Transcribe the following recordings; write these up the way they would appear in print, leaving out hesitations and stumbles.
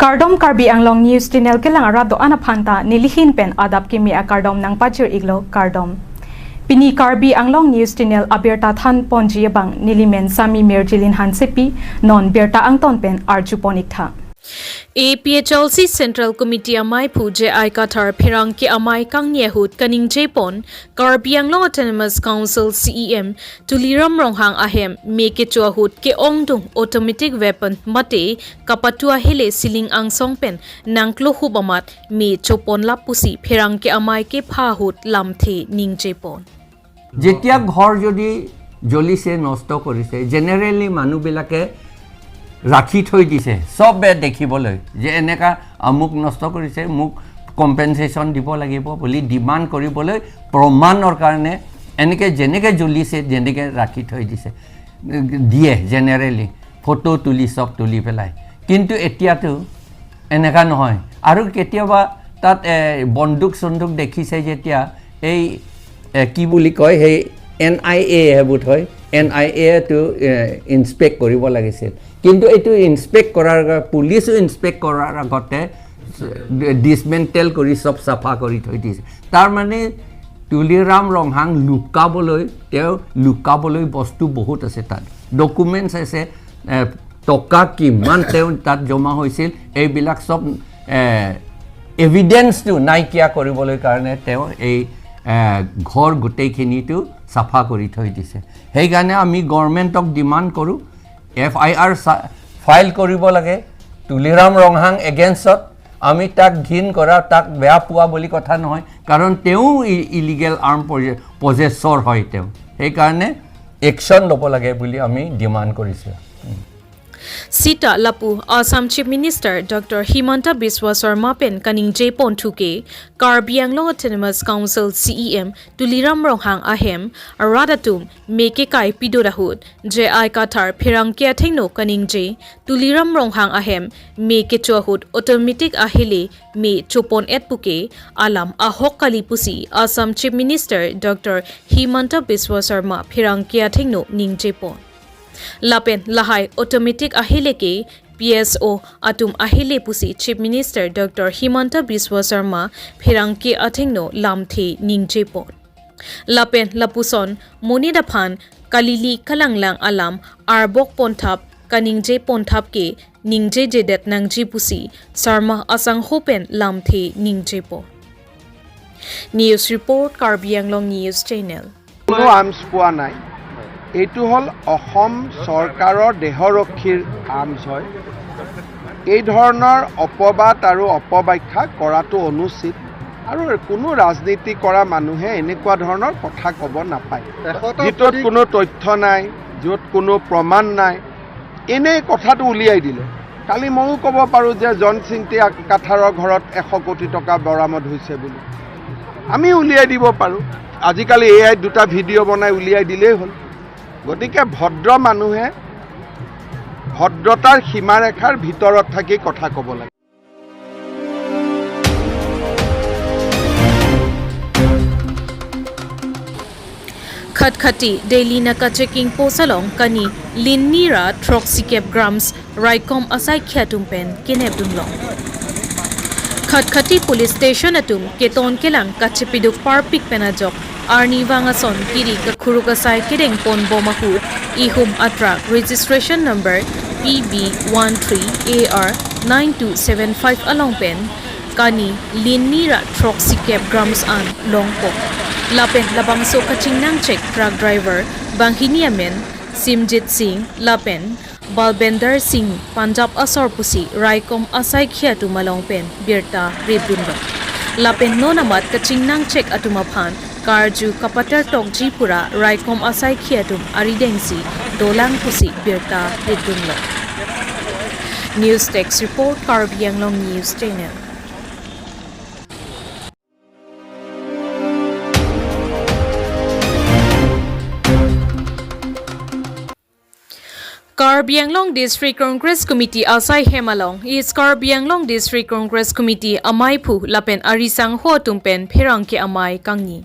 Kardom Karbi Anglong News Channel ke lang arado anaphanta nilihin pen adap kimi a kardom nang pachir iglo kardom. Pini Karbi Anglong News Channel abirta than ponji bang nilimen sami merjilin hansepi non birta angton pen arjuponik tha. APHLC Central Committee Amai Puje Aikatar Pherangke Amai Kangni Hut Kaning Japon Karbi Anglong Autonomous Council CEM Tuliram Ronghang Ahem Make Chua Hut Ke Ongdung Automatic Weapon Mate Kapatua Hele Siling Ang Songpen Nangklo Hubamat Me Chopon Lapusi Pherangke Amai Ke Pha Hut Lamthe Ning Japon Jetia ghor jodi jolise nosto korise generally manu bilake ৰাখি থৈ দিছে সবে দেখিবলৈ যে এনেকা আমুক নষ্ট কৰিছে মুক কম্পেনসেশন দিব লাগিব বুলি ডিমান্ড কৰিবলৈ প্ৰমাণৰ কাৰণে এনেকে জেনেকে জ্বলিছে জেনেকে ৰাখি থৈ দিছে দিয়ে জেনাৰেলি ফটো তুলি সব তুলি পেলাই কিন্তু এতিয়াতো এনেকা নহয় আৰু কেতিয়াবা তাত বন্দুক সন্দুক দেখিছে যেতিয়া এই কি বুলি কয় হে NIA হেবুত হয় NIA to inspect কৰিব লাগিছিল কিন্তু এটো ইনস্পেক্ট কৰাৰ পুলিশ ইনস্পেক্ট কৰাৰ আগতে ডিসমেন্টেল কৰি সব সাফা কৰি থৈ দিছে তাৰ মানে তুলিৰাম ৰংহাং লুকাবলৈ বস্তু বহুত আছে তাত ডকুমেন্টস আছে টকা কিমান তেও তাত জমা হৈছিল এই বিলাক সব এভিডেন্স টু নাইকিয়া কৰিবলৈ কাৰণে তেও এই ঘৰ গুটেইখিনিটো সাফা কৰি থৈ দিছে সেই কাৰণে আমি গভৰ্নমেন্টক ডিমান্ড কৰো FIR ফাইল কৰিব লাগে তুলিৰাম ৰংহাং এগেইনষ্টত আমি তাক ঘিন কৰা তাক বেয়া পোৱা বুলি কথা নহয় কাৰণ তেও ইলিগেল আৰ্ম পজেছৰ হয় তেও সেই কাৰণে একশন ল'ব লাগে বুলি আমি ডিমান্ড কৰিছো Sita Lapu Assam Chief Minister Dr. Himanta Biswa Sarma pen kaning Japon thuke Karbi Anglong Autonomous Council CEM Tuliram Ronghang Ahem Aradatum Meke Kai Pidorahut Je Aikatar Pherangke Athengno kaning Je Tuliram Ronghang Ahem Meke Chohut Automatic Ahele Me Chopon Etpuke Alam Ahok Kali Pusi Assam Chief Minister Dr. Himanta Biswa Sarma Pherangke Athengno ning Japon Lapen Lahai Automatic Ahileke PSO Atum Ahile Pusi Chief Minister Dr. Himanta Biswa Sarma Pherangke Athengno Lamthe Ning Japon Lapen Lapuson Monidaphan Kalili Kalanglang Alam Arbok Ponthap Kaningje Ponthap ke Ningje Jedet Nangji Pusi Sarma Asang Hopen Lamthe Ning Japon News Report Karbi Anglong News Channel No arms পোৱা নাই এইটো হল অসম সৰকাৰৰ দেহৰক্ষীৰ arms হয় এই ধৰণৰ অপবাদ আৰু অপব্যাখ্যা কৰাটো অনুচিত আৰু কোনো ৰাজনীতি কৰা মানুহে এনেকুৱা ধৰণৰ কথা ক'ব নাপায় য'ত কোনো তথ্য নাই য'ত কোনো প্ৰমাণ নাই এনে কথাটো উলিয়াই দিলে কালি ময়ো ক'ব পাৰোঁ যে জন সিংটি কাঠাৰৰ ঘৰত 100 কোটি টকা বৰামদ হৈছে বুলি আমি উলিয়াই দিব পাৰোঁ আজিকালি AI দুটা ভিডিঅ' বনাই উলিয়াই দিলেই হ'ল গতিকে ভদ্ৰ মানুহে ভদ্ৰতাৰ সীমাৰেখাৰ ভিতৰত থাকি কথা ক'ব লাগে Khatkhati Daily Naka Checking Posalong Kani Linnira Troxicap Grams Raikom Asai Khatumpen Kinebdunlong Khatkhati Police Station Atum Keton Kelang Kachipiduk Parpik Penajok Arni Wangason Kiri Kakurukasai Kedeng Pon Bomahut Ihum Atrak Registration Number PB13AR9275 Along Pen Kani Linnira Troxicap Grams An Longpo Lapen Labangso Kachingnang Check Truck Driver Banghiniamen Simjit Singh Lapen Balbender Singh Punjab Asor Pusi Raikom Asai Khiatu Malong Pen Birta Rebdunlo Lapen Nonamat Kachingnang Check Atumaphan Karju Kapatar Tokji Pura Raikom Asai Khiatum Aridengsi Dolang Pusi Birta Rebdunlo News Text Report Karbi Anglong News Channel Karbi Anglong District Congress Committee Asai Hemalong is Karbi Anglong District Congress Committee Amai Phu Lapen Arisang Ho Tumpen Pherangke Amai Kangni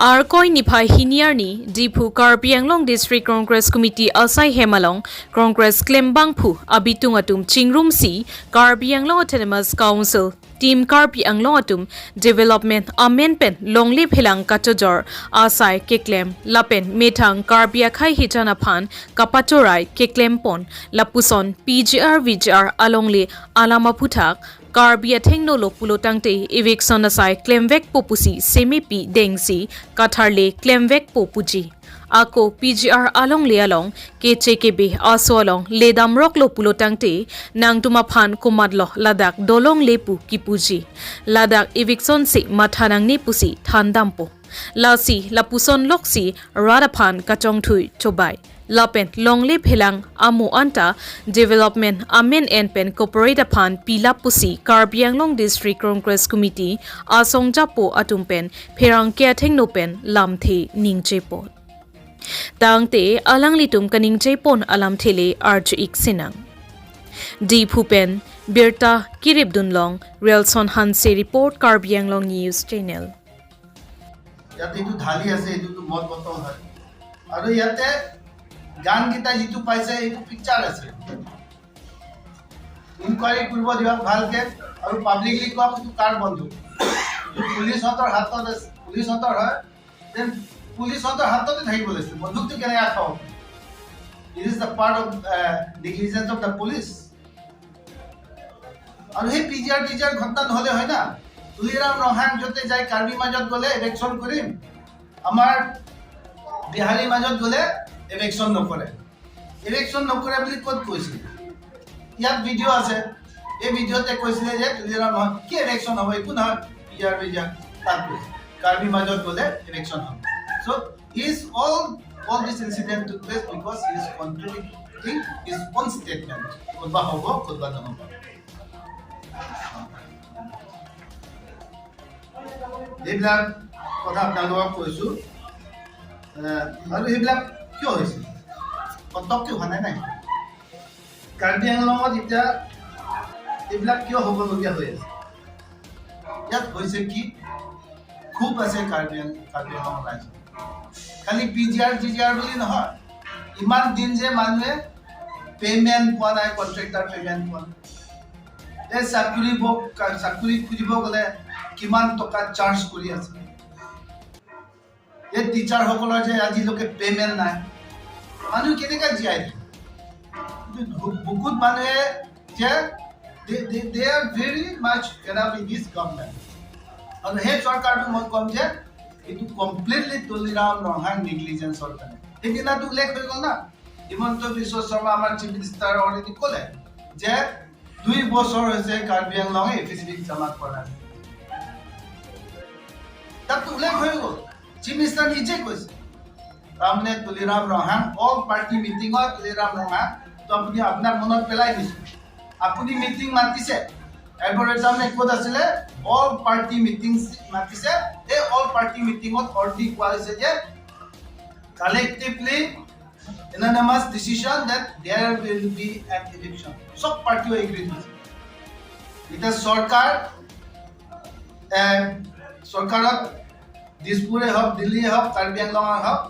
Ar koi niphai hiniarni Diphu Karbi Anglong District Congress Committee Asai Hemalong Congress Klembang Phu Abitung Atum Chingrum Si Karbi Anglong Autonomous Council Team Karbi Anglong Atum Development Amendment Longlip Hilang Katojor Asai Keklem Lapen Metang Karbi Akhai Hitana Phan Kapatorai Keklem Pon Lapuson PGR VGR Alongle Alama Puthak Karbi Athengno Lopulo Tangte Eviction Asai Klemvek Popusi Semipi Dengsi Katharle Klemvek Popuji Ako PGR Along Lealong KCKB Aso Along Ledam Rock Lopulo Tangte Nang Tumaphan Kumadlo Ladak Dolong Lepu Kipuji Ladak Eviction Se Mathanang Nepusi Thandampo Lasi Lapuson Loksi Radaphan Kachong Thui Chobai Lapen Longlip Hilang Amu Anta Development Amen and Pen Corporate Upon Pilapusi Karbi Anglong District Congress Committee Asong Japo Atumpen Pherangke Thengnopen Lamthe Ningchepo Tangte Alang Litum Kaning Jepon Alam Thele Arju Iksinang Di Phupen Birta Kirib Dunlong Relson Hanse Report Karbi Anglong News Channel ইয়াতে এইটো ঢালি আছে এইটো মত বতল হয় আৰু ইয়াতে গান গীতা যিটো পাইছে এইটো পিকচাৰ আছে ইনকুৱাৰী কৰিব দিবা ভালকে আৰু পাব্লিকলি কোৱা এইটো কাৰ বন্ধু পুলিচৰ হাতত আছে পুলিচৰ হয় দেন পুলিচৰ হাততে থাকিব লাগিছে বন্ধুটো কেনে আখাও it is the part of negligence of the police আৰু সেই পিজিআৰ টিচাৰ ঘটনা নহলে হয় না তুলিৰাম ৰহাং যতে যাই কাৰ্বি মাজত গলে ইলেকশন কৰিম আমাৰ বিহাৰী মাজত গলে ইলেকশন নকৰে বুলি ক'ত কৈছিল ইয়াত ভিডিঅ' আছে এই ভিডিঅ'তে কৈছিলে যে তুলিৰাম ৰহাং কি ইলেকশন হ'ব একো নহয় পিজিআৰ তাত কাৰ্বি মাজত গলে ইলেকশন হ'ব so all this incident took place because he is contradicting his own statement ক'তবা হ'ব ক'তবা নহ'ব এইবিলাক কথা আপোনালোকক কৈছোঁ আৰু এইবিলাক কিয় হৈছে পটককৈ হোৱা নাই কাৰ্বি আংলঙত এতিয়া এইবিলাক কিয় হ'বলগীয়া হৈ আছে ইয়াত হৈছে কি খুব আছে কাৰ্বি আংলঙৰ ৰাইজত খালি পিজিআৰ বুলি নহয় ইমান দিন যে মানুহে পে'মেণ্ট পোৱা নাই কণ্ট্ৰেক্টাৰ পে'মেণ্ট পোৱা নাই এই চাকৰি খুজিব গ'লে কিমান টকা চাৰ্জ কৰি আছে এই টিচাৰসকলৰ যে আজিলৈকে পে'মেণ্ট নাই মানুহ কেনেকৈ জীয়াই থাকে বহুত মানুহে যে they are very much fed up in this government আৰু সেই চৰকাৰটো মই ক'ম যে এইটো কমপ্লিটলি তুলিৰাম ৰহাং নেগলিজেঞ্চৰ কাৰণে সেইদিনাটো উল্লেখ হৈ গ'ল না হিমন্ত বিশ্ব শৰ্মা আমাৰ চিফ মিনিষ্টাৰ অলৰেডি ক'লে যে 2 বছৰ হৈছে কাৰ্বি আংলঙে এফিডেভিট জমা কৰা তাতো উল্লেখ হৈ গ'ল চিফ মিনিষ্টাৰ নিজে কৈছে তাৰমানে তুলিৰাম ৰহাং অল পাৰ্টি মিটিঙত তুলিৰাম ৰহাং তো আপুনি আপোনাৰ মনত পেলাই দিছে আপুনি মিটিং মাতিছে এডভাৰটাইজমেণ্ট ক'ত আছিলে অল পাৰ্টি মিটিং মাতিছে এই অল পাৰ্টি মিটিঙত অলৰেডি কোৱা হৈছে যে collectively unanimous decision that there will be an election সব পাৰ্টিও এগ্ৰি হৈছে এটা চৰকাৰত দিছপুৰে হওক দিল্লীয়ে হওক কাৰ্বি আংলঙে হওক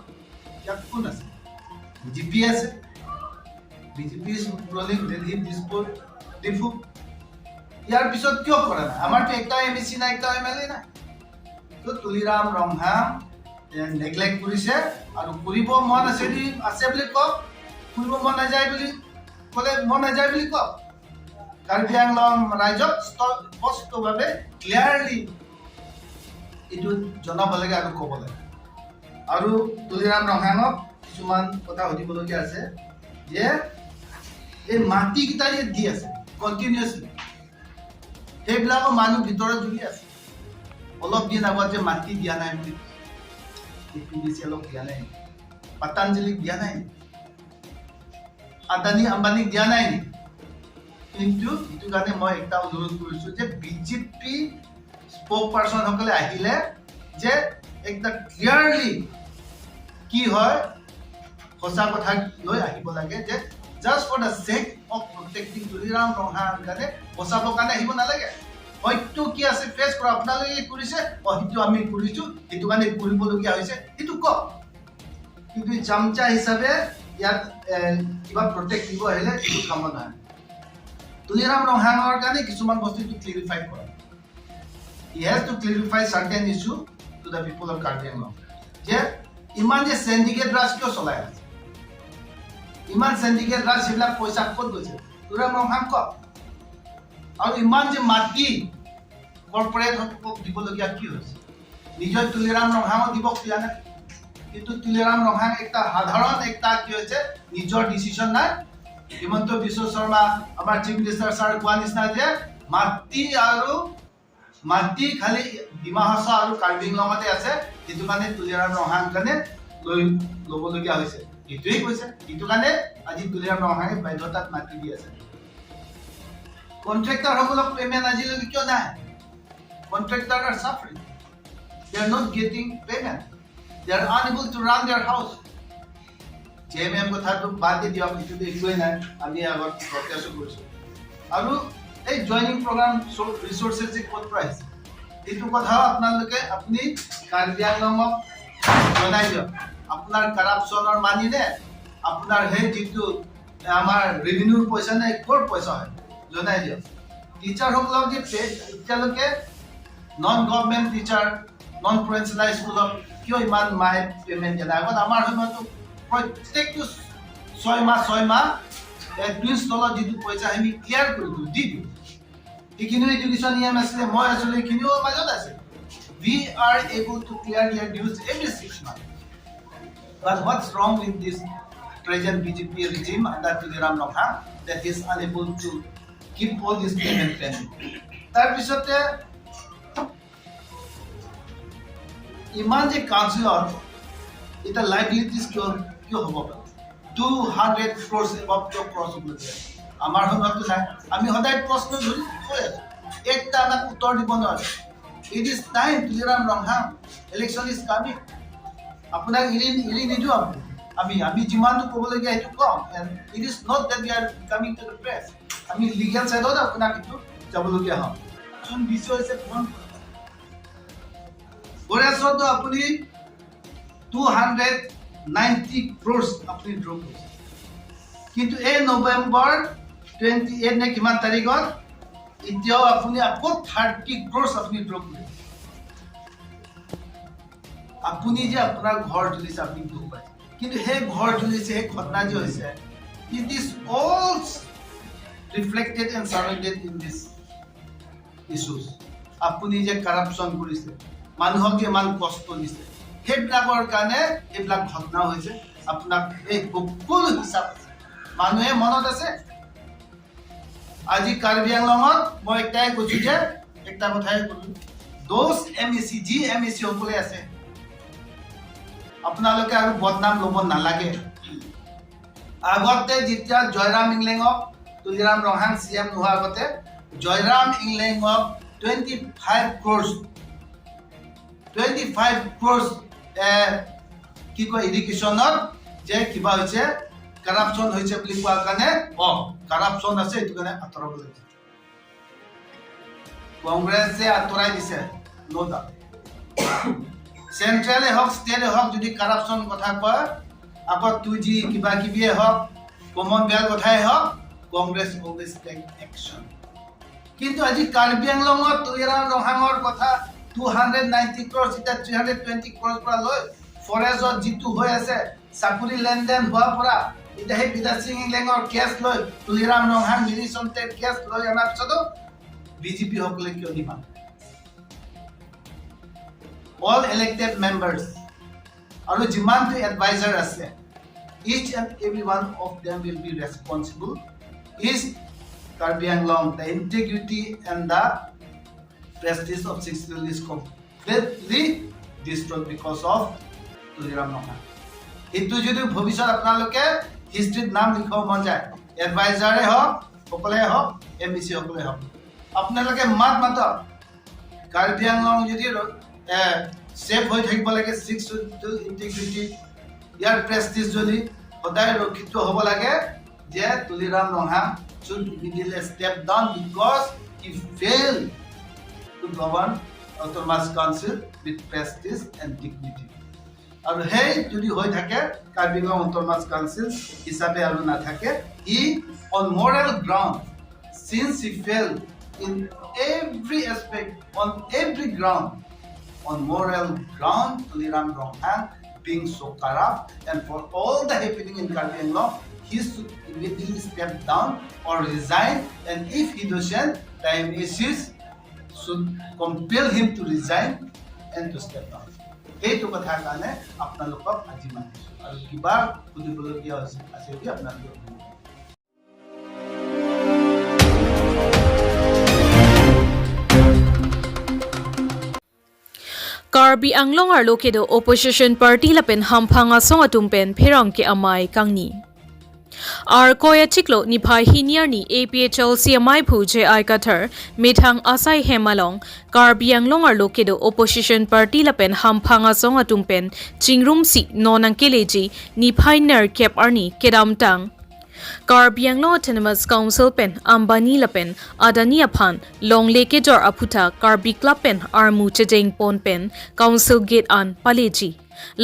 ইয়াত কোন আছে বিজেপি আছে বিজেপি ৰুলিং দিল্লী দিছপুৰ ডিফু ইয়াৰ পিছত কিয় কৰা নাই আমাৰতো একটা এমএসি নাই একটা এমএলএ নাই তো তুলিৰাম ৰহাং নেগলেক্ট কৰিছে আৰু কৰিব মন আছে বুলি কওক কৰিব মন নাযায় বুলি ক'লে মন নাযায় বুলি কওক কাৰ্বি আংলং ৰাইজক স্পষ্টভাৱে ক্লিয়াৰলি এইটো জনাব লাগে আৰু ক'ব লাগে আৰু তুলিৰাম ৰহাঙক কিছুমান কথা সুধিবলগীয়া আছে যে এই মাটিকেইটা যে দি আছে কণ্টিনিউৱাছলি সেইবিলাকৰ মানুহ ভিতৰত জুৰি আছে অলপ দিন আগত যে মাটি দিয়া নাই বুলি পিডিচিএলক দিয়া নাই পতঞ্জলিক দিয়া নাই আদানী আম্বানীক দিয়া নাই কিন্তু এইটো কাৰণে মই এটা অনুৰোধ কৰিছোঁ যে বিজেপি স্পোক পাৰ্চন সকলে আহিলে যে একটা ক্লিয়াৰলি কি হয় সঁচা কথা লৈ আহিব লাগে যে just for the sake of protecting Tuliram Ronghang কাৰণে বচাবৰ কাৰণে আহিব নালাগে হয়তো কি আছে ফেচ কৰা আপোনালোকে কৰিছে হয়তো আমি কৰিছো সেইটো কাৰণে কৰিবলগীয়া হৈছে সেইটো কওক কিন্তু চামচা হিচাপে ইয়াত কিবা প্ৰটেক্ট দিব আহিলে এইটো কাম নহয় তুলিৰাম ৰহাঙৰ কাৰণে কিছুমান বস্তুটো ক্লিয়াৰিফাই কৰা he has to clarify certain issue to the people of Karbi Anglong যে ইমান যে syndicate ৰাজ কিয় চলাই আছে ইমান syndicate ৰাজ সেইবিলাক পইচা ক'ত গৈছে তুলিৰাম ৰহাং কওক আৰু ইমান যে মাটি কৰ্পৰেট দিবলগীয়া কি হৈছে নিজৰ তুলিৰাম ৰহাঙক দিব খোজা নাই কিন্তু তুলিৰাম ৰহাং একটা সাধাৰণ একটা কি হৈছে নিজৰ ডিসিশন নাই হিমন্ত বিশ্ব শৰ্মা আমাৰ চিফ মিনিষ্টাৰ ছাৰ কোৱা নিচিনা যে মাটি খালি ডিমা হাছা আৰু কাৰ্বি আংলঙতে আছে সেইটো কাৰণে তুলিৰাম ৰহাং কাৰণে ল'বলগীয়া হৈছে এইটোৱেই কৈছে সেইটো কাৰণে আজি তুলিৰাম ৰহাঙে বাধ্যতাত মাটি দি আছে কন্ট্ৰাক্টৰ সকলক পেমেণ্ট আজিলৈকে কিয় নাই contractor are suffering they are not getting payment they are unable to run their house JMM কথাটো বাদ দি দিয়ক এইটো একোৱেই নাই আমি আগত প্ৰত্যাশ কৰিছোঁ আৰু এই জয়নিং প্ৰগ্ৰাম ৰিসোৰ্সেছ যে ক'ত পৰা আহিছে এইটো কথাও আপোনালোকে আপুনি কাৰ্বি আংলঙক জনাই দিয়ক আপোনাৰ কাৰাপশ্যনৰ মানি নে আপোনাৰ সেই যিটো আমাৰ ৰেভিনিউৰ পইচা নে ক'ৰ পইচা হয় জনাই দিয়ক টিচাৰসকলক যে এতিয়ালৈকে নন গভৰ্ণমেণ্ট টিচাৰ নন প্ৰুডেন্সিয়েলাইজ স্কুলক কিয় ইমান মাহে পেমেণ্ট দিয়া নাই আগত আমাৰ সময়তো প্ৰত্যেকটো 6 মাহ এডমিন তলত যিটো পইচা আমি ক্লিয়াৰ কৰি দিওঁ দি দিওঁ এইখিনিও এডুকেশ্যন নিয়ম আছিলে মই আছিলোঁ এইখিনিও মাজত আছে we are able to clear their dues every 6 months but what's wrong with this present BJP regime under Tuliram Rohang that is unable to keep all this payment pending তাৰপিছতে ইমান যে কাউন্সিলৰ এটা লাইবিলিটিজ কিয় হ'ব পাৰে 200 crores above the cross of the আমাৰ সময়তো নাই আমি সদায় প্ৰশ্ন ধৰি কৈ আছো একটা আমাক উত্তৰ দিব নোৱাৰে it is time Tuliram ৰহাং election is coming আপোনাক ইৰি নিদিও আমি যিমানটো ক'বলগীয়া সেইটো কম and it is not that we are coming to the press আমি লিগেল সাইডত আপোনাক এইটো যাবলগীয়া হয় যোন বিষয় হৈছে ফোন গৰেছতো আপুনি 290 crores আপুনি ড্ৰ কৰিছে কিন্তু এই নৱেম্বৰ 28 নে কিমান তাৰিখত এতিয়াও আপুনি আকৌ 30 crores আপুনি ড্ৰ কৰিছে আপুনি যে আপোনাৰ ঘৰ জ্বলিছে আপুনি দুখ পাইছে কিন্তু সেই ঘৰ জ্বলিছে সেই ঘটনা যে হৈছে it is all reflected and surrounded in this issues আপুনি যে কাৰাপশ্যন কৰিছে মানুহক যে ইমান কষ্ট দিছে সেইবিলাকৰ কাৰণে এইবিলাক ঘটনা হৈছে আপোনাক এই সকলো হিচাপ মানুহে মনত আছে আজি কাৰ্বি আংলঙত মই একটাই কৈছোঁ যে একটা কথাই ক'লোঁ দোষ MEC যি MEC সকলে আছে আপোনালোকে আৰু বদনাম ল'ব নালাগে আগতে যেতিয়া জয়ৰাম ইংলেঙক তুলিৰাম ৰহাং CM নোহোৱাৰ আগতে জয়ৰাম ইংলেঙক 25 crores কি কয় এডুকেশ্যনত যে কিবা হৈছে কাৰাপশ্যন হৈছে বুলি কোৱাৰ কাৰণে কাৰাপশ্যন আছে এইটো কাৰণে আঁতৰাব লাগে কংগ্ৰেছে আঁতৰাই দিছে নো ডাউট চেন্ট্ৰেলে হওক ষ্টেটে হওক যদি কাৰাপশ্যন কথা কয় আকৌ 2G কিবা কিবিয়ে হওক কমনৱেলথ কথাই হওক কংগ্ৰেছ অলৱেজ টেক একশ্যন কিন্তু আজি কাৰ্বি আংলঙত তুলিৰাম ৰহাঙৰ কথা 290 crores এটা 320 crores পৰা লৈ ফৰেজত যিটো হৈ আছে চাকৰি লেনদেন হোৱাৰ পৰা এটা হে বিদাসিং ইংলেঙৰ কেছ লৈ তুলিৰাম ৰহাং মিনিচন্তে কেছ লৈ অনাৰ পিছতো বিজেপি সকলে কিয় নিমান all elected members আৰু যিমানটো এডভাইজাৰ আছে each and every one of them will be responsible is Karbi Anglong the integrity and the prestige of 6 is completely destroyed because of Tuliram Rohang এইটো যদি ভৱিষ্যত আপোনালোকে হিষ্ট্ৰীত নাম লিখাব মন যায় এডভাইজাৰে হওক সকলে হওক MEC সকলে হওক আপোনালোকে মাতক কাৰ্বি আংলং যদি সেফ হৈ থাকিব লাগে 6 ইন্টিগ্ৰিটি ইয়াৰ প্ৰেষ্টিজ যদি সদায় ৰক্ষিত হ'ব লাগে যে Tuliram ৰহাং should immediately step down because he failed to govern autonomous council with prestige and dignity. আৰু সেই যদি হৈ থাকে কাৰ্বি আংলং অটোনমাস কাউন্সিল হিচাপে আৰু নাথাকে ই on moral ground since he failed in every aspect on every ground on moral ground Tuliram Ronghang being so corrupt and for all the happening in Karbi Anglong he should immediately step down or resign and if he doesn't the MACs should compel him to resign and to step down. এইটো কথাৰ কাৰণে আপোনালোকক আজি মাতিছোঁ আৰু কিবা সুধিবলগীয়া আছে যদি আপোনালোকে Karbi Anglong ar lokedo opposition party lapen hamphanga song atumpen Pherangke Amai Kangni. Ar koya chiklo ni phai hiniar ni APHL CMI phu je aikathar methang asai hemalong Karbi Anglong ar lokedo opposition party lapen hamphanga song atumpen chingrum si nonang keleji ni phai ner kep arni kedam tang Karbi Anglong Autonomous Council pen Ambani lapen Adani aphan long leke jor aphuta Karbi Club pen armu chejeng pon pen Council Gate an paleji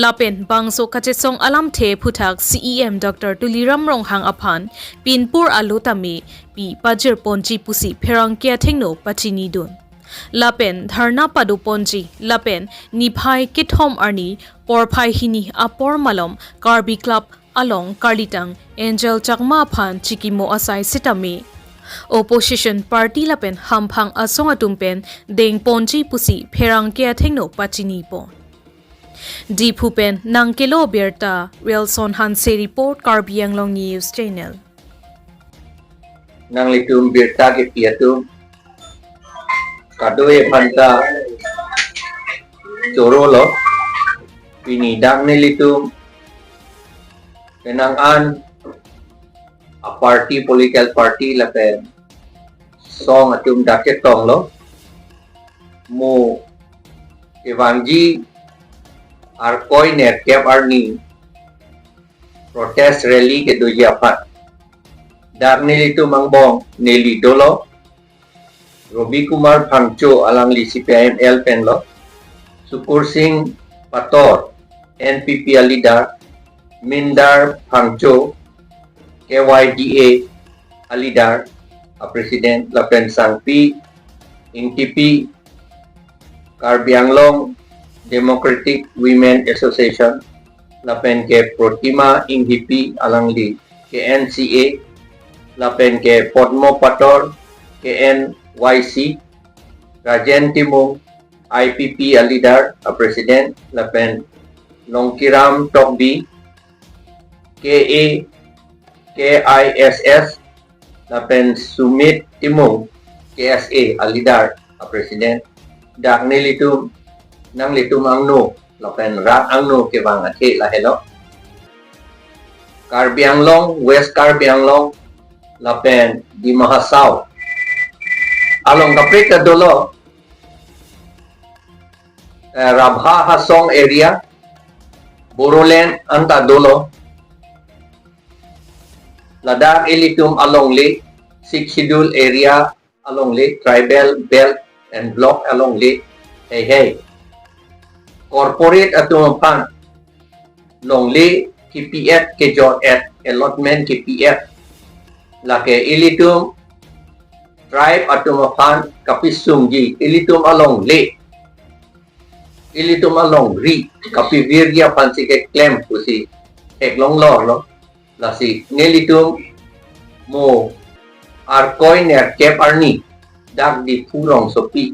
Lapen bangso kachesong alam the phutak CEM Dr. Tuliram Ronghang aphan Pinpur alotame pi pajir ponji pusi Pherangke thengno pachini dun Lapen dharna padu ponji lapen niphai kithom arni porphai hini apor malom Karbi Club along Karlitang Angel Chakma phan chikimo asai sitame Opposition party lapen hamphang asong atumpen deng ponji pusi Pherangke thengno pachini pon Dipupen Nangkelo Berta Wilson Hanse report Karbi Anglong News Channel Nang litum Berta ke piatum kadoe phanta chorolo pini dang ni litum penangan a party political party lapen song atum daket tong lo mo evangi ar koi ne kep arni protest rally ke doji apat dar nili tu mangbong nili dolo Robi Kumar Phangcho alang li CPIM L penlo Sukur Singh Pator NPP leader Mindar Phangcho KYDA leader a president Lapen Sangpi NTP Karbi Anglong Democratic Women Association lapen ke Protima Inghipi alangli ke NCA lapen ke Podmo Pator ke NYC Rajen Timung IPP a leader a president lapen Longkiram Tokbi KA KISS lapen Sumit Timung KSA a leader a president dakni litum nang litum angno lapen rak angno ke bang athe la hello Karbi Anglong West Karbi Anglong lapen di Mahasau along kaprika dolo Rabha Hasong area Borolen anta dolo Ladakh ilitum along le 6 schedule area along le tribal belt and block along le hey corporate atumapan longli KPF ke jot at allotment KPF lake ilitum tribe atumapan kapisungji ilitum along le ilitum along ri kapivirgia pansi ke claim pusi ek long lo lasi nelitum mo arkoy ner kep arni dak di purong sopi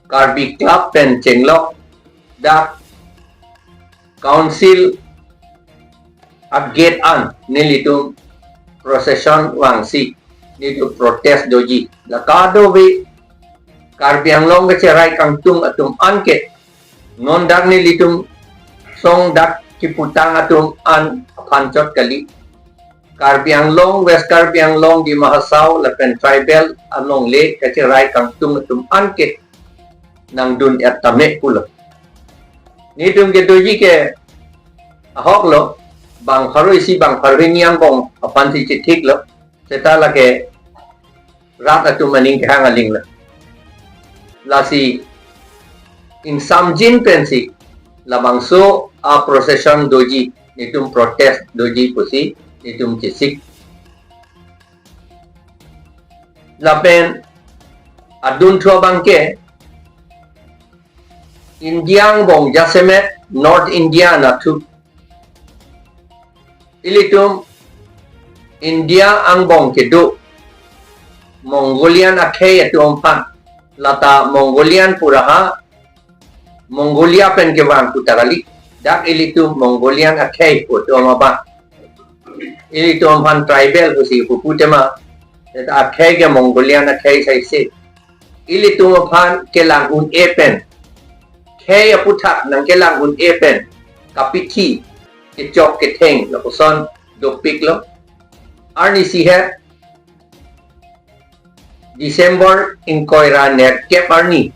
Karbi Club pen Chenglok dak council at gate an nilitum procession wangsi nitu protest doji lakado we Karbi Anglong ke cerai kangtung atum anke non dak nilitum song dak kiputang atum an pancot kali Karbi Anglong West Karbi Anglong di Mahasau lapen tribal along le ke cerai kangtung atum anke nang dun at tamek pulo ni tum ke doji ke ahok lo bang haroi si bang haroi niang kong apan si chitik lo seta la ke rak atu maning ke hangaling lo lasi in samjin pensi labangso a procession doji nitum protest doji pusi nitum cisik lapen adun thua bangke Indiang bong jasemet North India na tu ilitum India ang bong kedu Mongolian akhei atu ompan lata Mongolian puraha Mongolia pen kewang kutarali dak ilitum Mongolian akhei putu omaba ilitum ompan tribal pusi puputema akhei ke Mongolian akhei saise ilitum ompan kelang un epen Kaya putak nang kelang un epen kapiti kecok keteng lo kuson dopik lo arni sihat December in koira net kep arni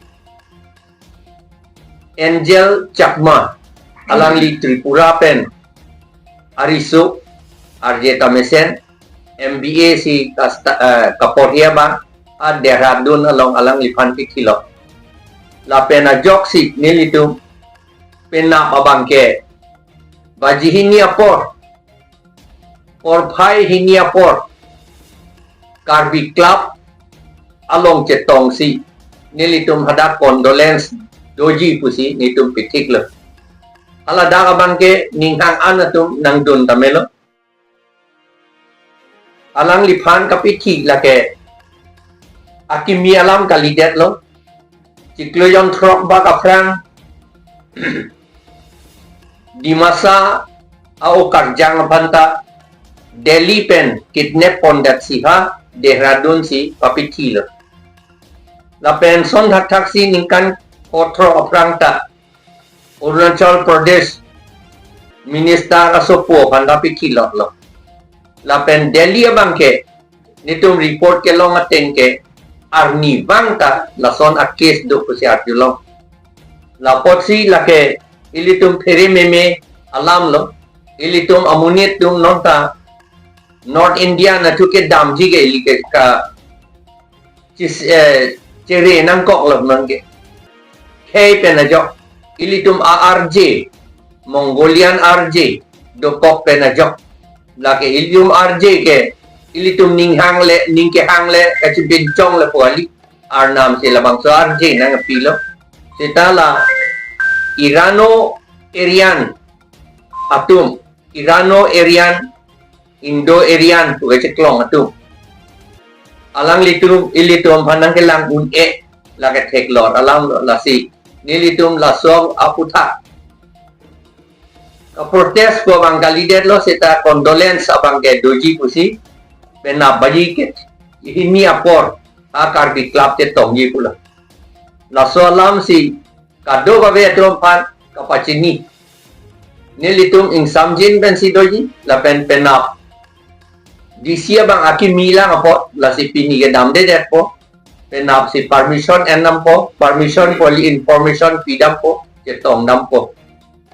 Angel Chakma alang li Tripura pen Arisu Arjeta Mesen MBA si Kaporia bang ad Dehradun along alang li Phantik kilo la pena joksi nilitum pena babangke baji hinia por bhai hinia por karbi club along cetong si nilitum hada condolence doji pusi nitum pitik lo ala daga bangke ninghang anatum nang dun tamelo alang liphan kapiti lake akimi alam kalidet lo Ciklo yang trok baka perang di masa au karjang banta Delhi pen kidnap pondat siha Dehradun si papiti lo la pen son hatak si ningkan otro perang ta Arunachal Pradesh minister asopo banda piti lo la pen Delhi abangke nitum report ke long atengke arni bangta la son a case do ko si artulong la potsi la ke ilitum phere meme alam lo ilitum amunit tum nonta North India na tuke damji ke ilike ka chis chere nang kok lo mangke kei penajok ilitum ARJ Mongolian RJ do kok penajok la ke ilitum RJ ke ilitum ninghang le ningke hang le kachi bincong le puali arnam sila bangso RJ nang pilo sitala Irano Aryan atum Irano Aryan Indo Aryan tu kachi klong atum alang litum ilitum panang kelang un la ke tek lor alang la si nilitum la song aputa ka protest ko bang kalidet lo sita condolence abang ke doji pusi pena baji ke ini apor akar di club te tonggi pula la solam si kado ka ve trompan kapachini nilitum ing samjin ben si doji la pen penap di sia bang aki mila ngapot la si pini ke dam de po penap si permission enam po permission poli information pidam po ke tong dam po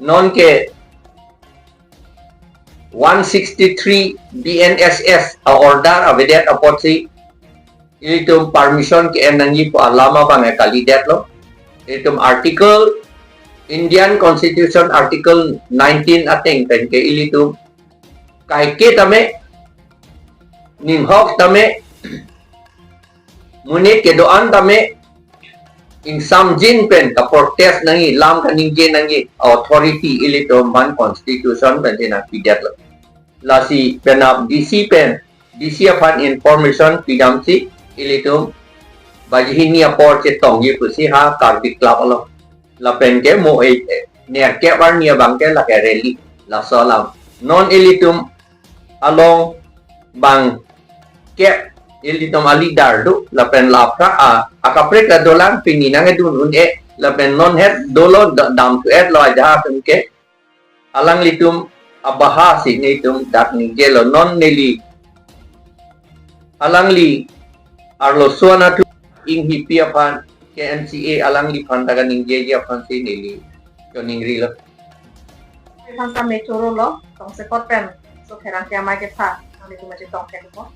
non ke 163 BNSS a order avedet apot si ilitum permission ke enangi po alama bang kalidet lo ilitum article Indian Constitution article 19 ating pen ke ilitum kai ke tame ninghok tame munit kedoan tame in samjin pen ka protest nangi lam ka ningje nangi authority ilitum man constitution pen na pidet lo lasi penap DC pen DC apan information pidam si ilitum bajihini apor cetong ye pusi ha karbi club lo la pen ke mo ner ke bar nia bangke la ke rally la solam non ilitum along bang ke ilitum ali dardu la pen la pra akapre ka dolan pininang edun un la pen non het dolo dam tu lo aja pen ke alang litum abaha si nitum dak ni gelo non neli alang li arlo suana tu ing hipi apan ke NCA alang li pandaga ning jeje apan si neli yo ning ri lo Panta metoro lo tong sekot pen so Pherangke Amai ke tha ani tu maji tong ke ko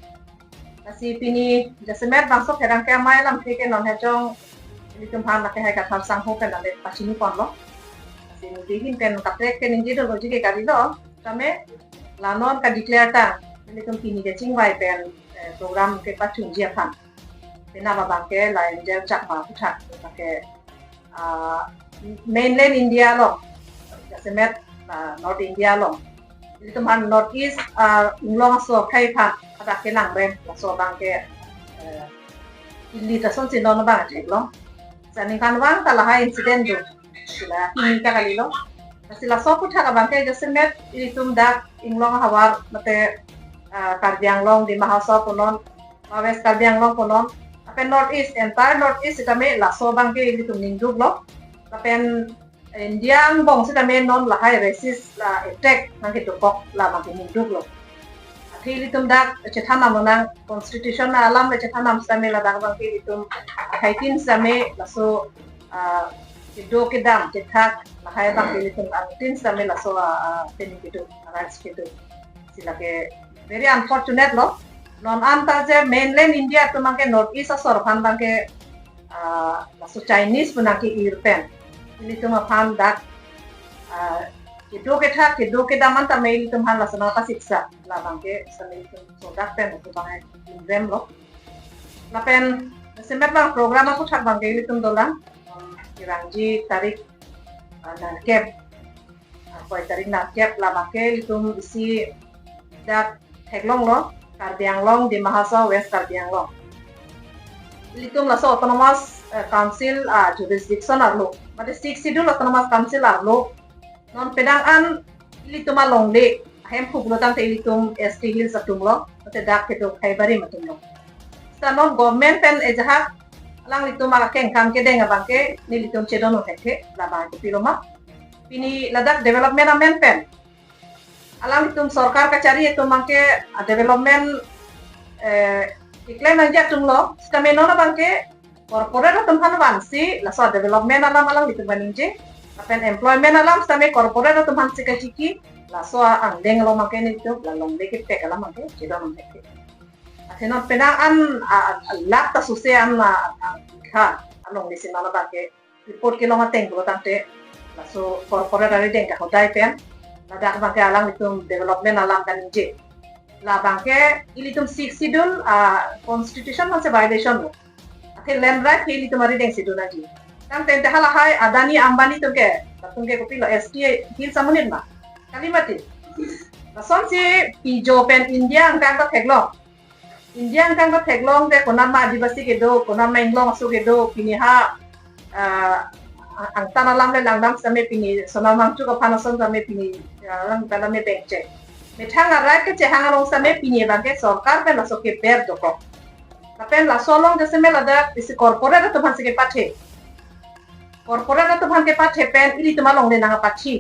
asi pini jasemet bangso Pherangke Amai lam ke non hejong ilitum han la hai ka thar sang ho pen ale pasini pon lo sin dihin pen kapre ken inji do logi ke kari lo tame lanon ka declare ta ilitum kini ke chingwai pen program ke pachung ji phan pena ba bangke la enjel chak ba putha ke mainland India lo semet North India lo ilitum han North East long so khai phan ada ke nang rem la so bangke Ili ta son sin don ba che lo saning kan wang ta la ha incident do sila ini ka kali lo sila so putha ka bangke jesemet ilitum dak inglong hawar mate karbiang long di mahasa punon west karbiang long punon apen North East entire North East itame la so bangke ilitum ninduk lo apen Indiang bong sitame non la hai resist la attack nangke tukok la bangke ninduk lo ilitum dak cethanam nang constitution na alam cethanam same la dak bangke ilitum haitin same laso do kedam cethak la hai bangke ilitum tin same laso teni kitu rights kitu sila ke very unfortunate lo non anta je mainland India tu mangke North East asor phan bangke laso Chinese punaki European ilitum phan dak Kedo ke daman ta mail tum han lasana ka siksa la bangke samai tum sodak pen to bang rem lo la pen semet bang program aku thak bangke tum dolan kirangji tarik na kep koi tarik na kep la bangke tum isi dak heglong lo karbiang long di mahasa west karbiang long litum la so autonomous council jurisdiction arlo mate 6 schedule autonomous council arlo non pedang an ilitum along le hem khuglo tang te ilitum ST Hills atum lo te dak ke do khaibari matum lo sta non government pen ejaha alang litum ala ken kam ke denga bangke ni litum chedono theke la ba ke piloma pini ladak development amen pen alang litum sarkar ka cari etu mangke development iklan anja tum lo sta menona bangke corporate atum han wansi la so development alang litum baninje apen employment alam same corporate to man sika chiki la so ang deng lo make ni to la long deke tek alam make chido non tek atena pena an lak ta suse an ha along disi nala bake report ke lo mateng lo tante la so corporate ari deng ka hodai pen la dak bangke alang itu development alam kan je la bangke ilitum 6 schedule constitution man se violation lo ate land right ilitum ari deng siduna ji kan tente hala hai adani ambani tuke kopilo ST hil samunit ma kalimati lason si pijo pen India angkang ka theglong de konan ma adivasi ke do konan ma inglong asu ke do pini ha angtana lam le langdam same pini sonal mangchu ko phanason same pini lang tala me bekche methang ara ke chehang long same pini bangke sarkar pe laso ke ber doko tapen lasolong de same lada isi corporate to bhansi ke pathe corporate to bangke pathe pen ili to malong le nanga pachi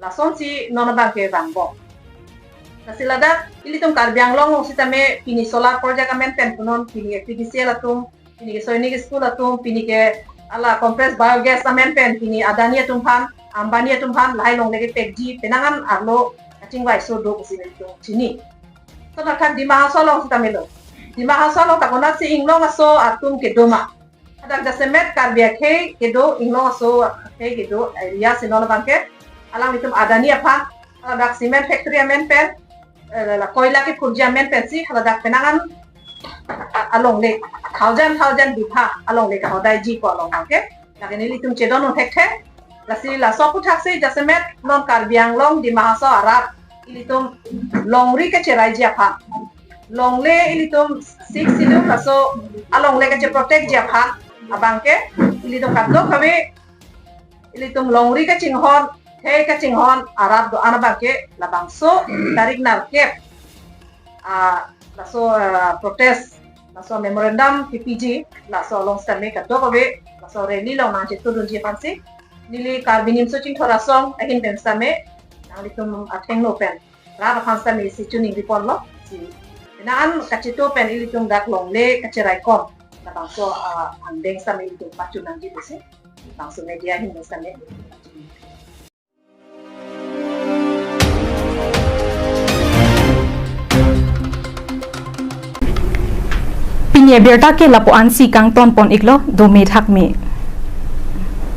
lason si nona bangke bangbo kasilada ili tum karbiang long sitame pini solar project amen pen punon pini PDCL atum pini ke soinik school atum pini ke ala compressed biogas amen pen pini adani atum phan ambani atum phan lai long lege pekji penangan arlo kaching wai so do kusi to chini to nakhan dima solong sitame lo dima solong takona si inglong aso atum ke doma adak jasemet karbiak he kedo inglong aso he kedo area sinona bangke alang itum adani apa adak cement factory amen pen la koila ke kurja men pensi haladak penangan along le thousand bipha along le ka hodai ji ko along ke lagen ili tum chedon thek the lasi la sopu thakse jasemet non karbiang long di mahasa arab ili tum longri ke cherai ji apha longle ili tum 6 sidum laso along le ke protect ji apha abangke ili tum kaddo khabe ili tum longri ke chinghon hey kachinghon arab do anabake labangso tarik narkep laso protest laso memorandum PPG laso long stame ka dokobe laso rally long na chitu dunji pansi nili karbinim so ching thora song ahin pen stame nalitum atheng no pen ra pansa me si tuning report lo si nan kachitu pen ilitum dak long le kachirai kom labangso andeng stame ilitum pachunan ji besi bangso media hin stame Pinya berta ke lapo ansi kang ton pon iklo do me thak me